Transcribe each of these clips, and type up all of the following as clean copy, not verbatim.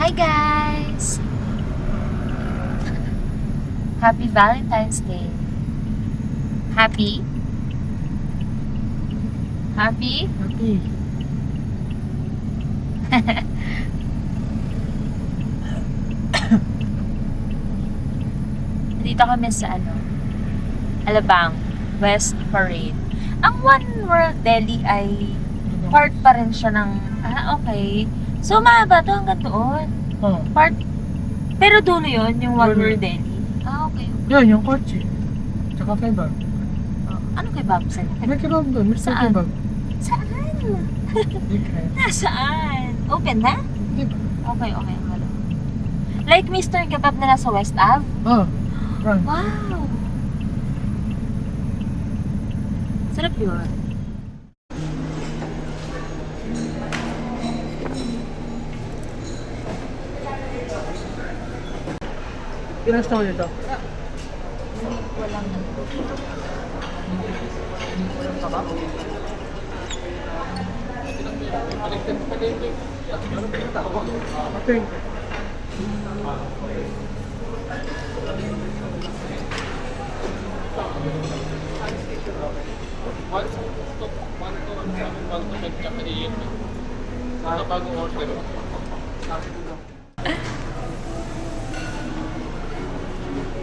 Hi guys! Happy Valentine's Day. Happy? Happy? Happy. Dito kami sa Alabang, West Parade. Ang One World Deli ay part pa rin siya ng, okay. So, mahaba to hanggang doon. Oh. Part, pero dulo yun, yung One Dulo. World Deli. Okay. Yan, yung kotse. Tsaka kebab. Ano kay Babson? May kebab doon, Mr. Saan? Kebab. Saan? Okay. Nasaan? Open na? Di ba? Okay. Wala. Like Mr. Kebab na nasa West Ave? Oh, right. Wow! Sarap yun. Ilang stone nito? Walang Okay.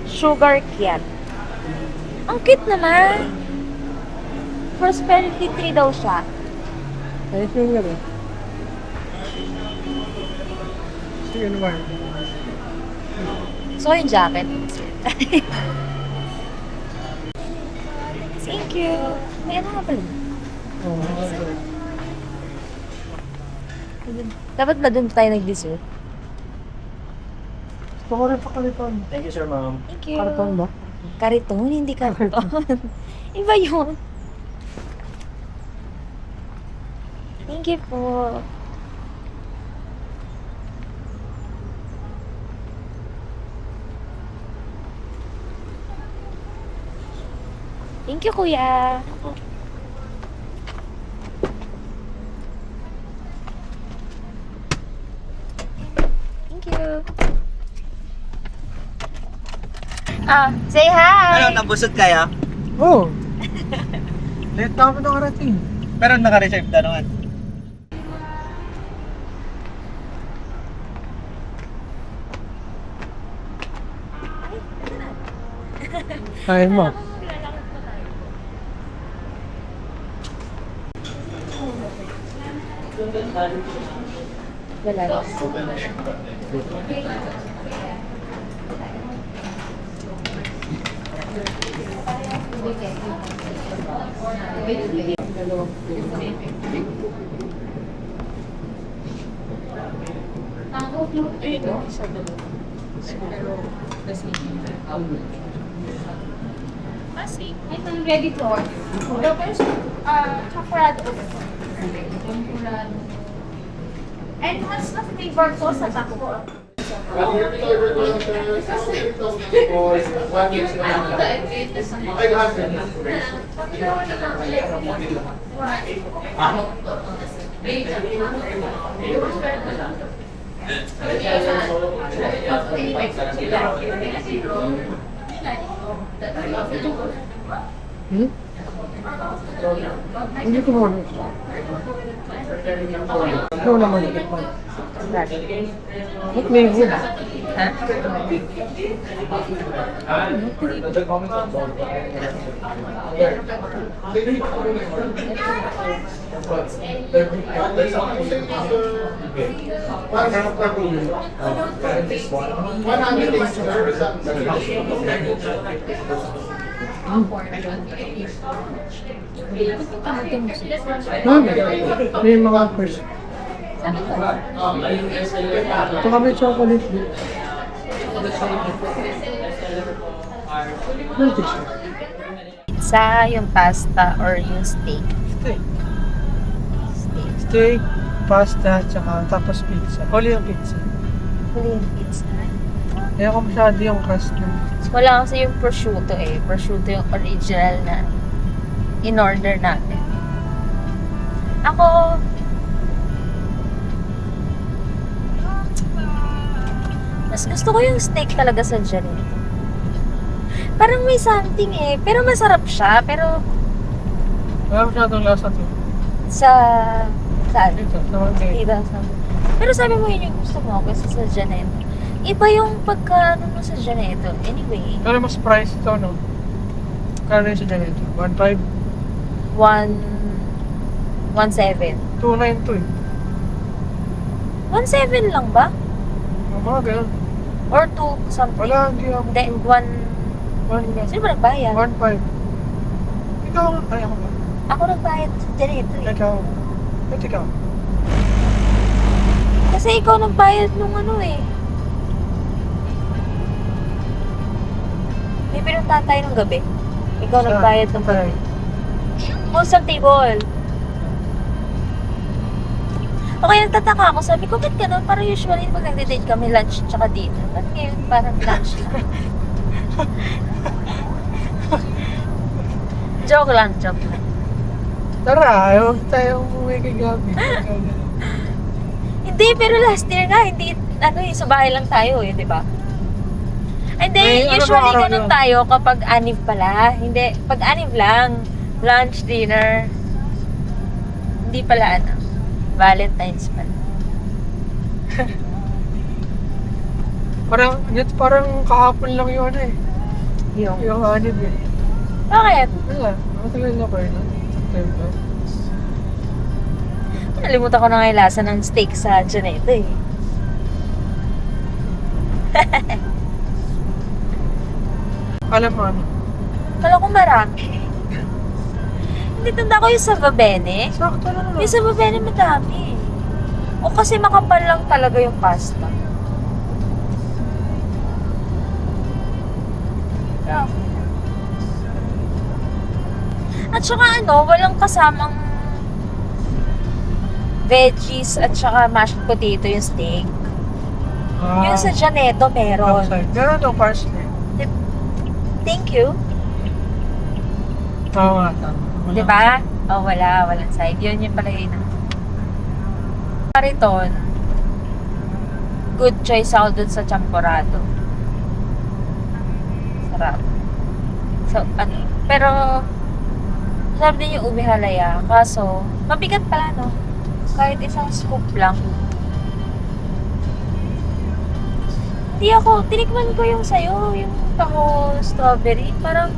Sugar Cat. Ang cute naman. Prosperity tree daw siya. Ayos yung gano'n. Sige naman. So, yung jacket. Thank you. May ano nga pala? Oh, okay. Dapat ba doon tayo nag-dessert? Gusto ko rin pa kaliton. Thank you, sir, ma'am. Thank you. Karton ba? Kariton, hindi kariton. Iba yun. Thank you po. Thank you, kuya. Thank you. Say hi! Ano, nabusog kayo? Oh! Late na ako nakarating. Pero naka-reserve na naman. Kain mo. Wala. Ito yung ready to order. The first, chocolate. Chocolate. And what's the flavor ko sa taco? Hmm? Hindi ko muna. Ikaw naman. Ba't may wood? Ha? May mga first. Ito kami chocolate bit. Pizza, yung pasta, or yung steak. Steak. Steak. Steak, pasta, tsaka tapos pizza. Huli yung pizza. Huli yung pizza. Kaya ko masyado yung crust ng pizza. Wala kasi yung prosciutto eh. Prosciutto yung original na in-order natin. Ako, Mas gusto ko yung steak talaga sa Janito. Parang may something eh. Pero masarap siya. Pero Wala masyadong lasa to. saan? Dito, sa mga cake. Tita, pero sabi mo yun yung gusto mo kasi sa Janito. Iba yung pagka ano mo sa Janito. Anyway, Pero mas price ito, no? Kano yun sa Janito? 1.5? 1.7. 2.9 to eh. 1.7 lang ba? Mga ganun. Or 2 something? Wala, hindi ako. Hindi, 1... Sino ba nagbayad? 1.5. Ikaw, ay ako ba? Ako nagbayad sa Janito eh. Ikaw. Ba't ikaw? Kasi ikaw nagbayad nung ano eh. May pinuntahan tayo ng gabi. Ikaw Saan? nagbayad ng gabi. Most sa table. Okay, nagtataka ako. Sabi ko, ba't ganun? Parang usually pag nagde-date kami, lunch tsaka dinner. Ba't ngayon parang lunch na? Joke lang, joke lang. Tara, ayaw tayo umuwi kay Gabi. Hindi, pero last year nga, hindi, ano eh, sa bahay lang tayo eh, di ba? Hindi, May ano usually ba araw ganun yun? tayo kapag anniv pala. Hindi, pag anniv lang, lunch, dinner. Hindi pala ano, Valentine's pala. Parang kahapon lang yun eh. Yung, Yung anib eh. bakit? Wala, matagal na pa yun. September. Nalimutan ko na nga yung lasa ng steak sa Janete eh. Alam mo ano? Kala ko marami. Hindi, tanda ko yung sa Vabene. Sakto lang naman. Yung sa Vabene madami. O kasi makapal lang talaga yung pasta. Yeah. At saka ano, walang kasamang veggies at saka mashed potato yung steak. Ah, Yung sa Janeto meron. outside. Meron daw parsley. Thank you. Oo nga, tama. Wala. Diba? Oh, walang side. Yun yung pala yun. Pariton, good choice ako dun sa champorado. Sarap. So, ano, pero, sarap din yung ube halaya. Kaso, mabigat pala, no? Kahit isang scoop lang. Hindi ako, tinikman ko yung sayo, yung taho strawberry. Parang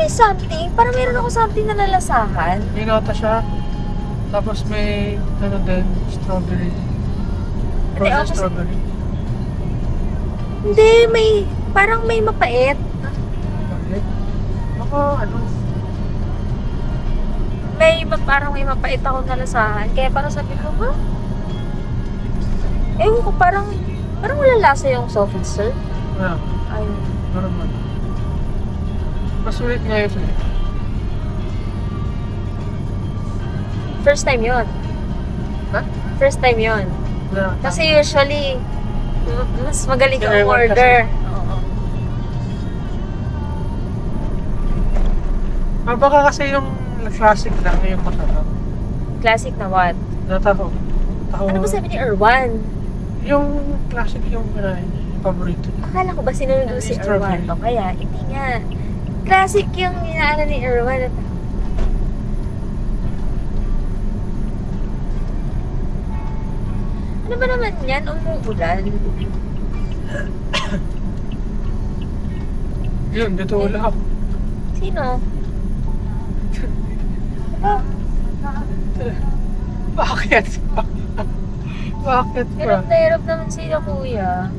may something. Parang meron ako something na nalasahan. May nota siya. Tapos may, ano din, strawberry. Hindi, Frozen ako kasi- strawberry. Hindi, parang may mapait. Bakit? Baka, ano, Parang may mapait ako nalasahan. Kaya parang sabi ko, ha? Ewan ko, parang wala lasa yung soft serve. wala. Ay, Normal. Mas ulit nga yun. first time yon. Ha? First time yon. Wala. Kasi usually, mas magaling Si kang Erwan order. Oo. Baka kasi yung classic lang yung masarap. Classic na what? Nataho. Ano ba sabi ni Erwan? Yung classic yung paborito niya. Akala ko ba sinunod si Strawberry. Erwan? O kaya, hindi nga. Classic yung inaano ni Erwan. Ano ba naman yan? Umuulan. Yun, dito wala ako. Sino? Ah, Bakit? Bakit ba? hirap na hirap naman sila kuya.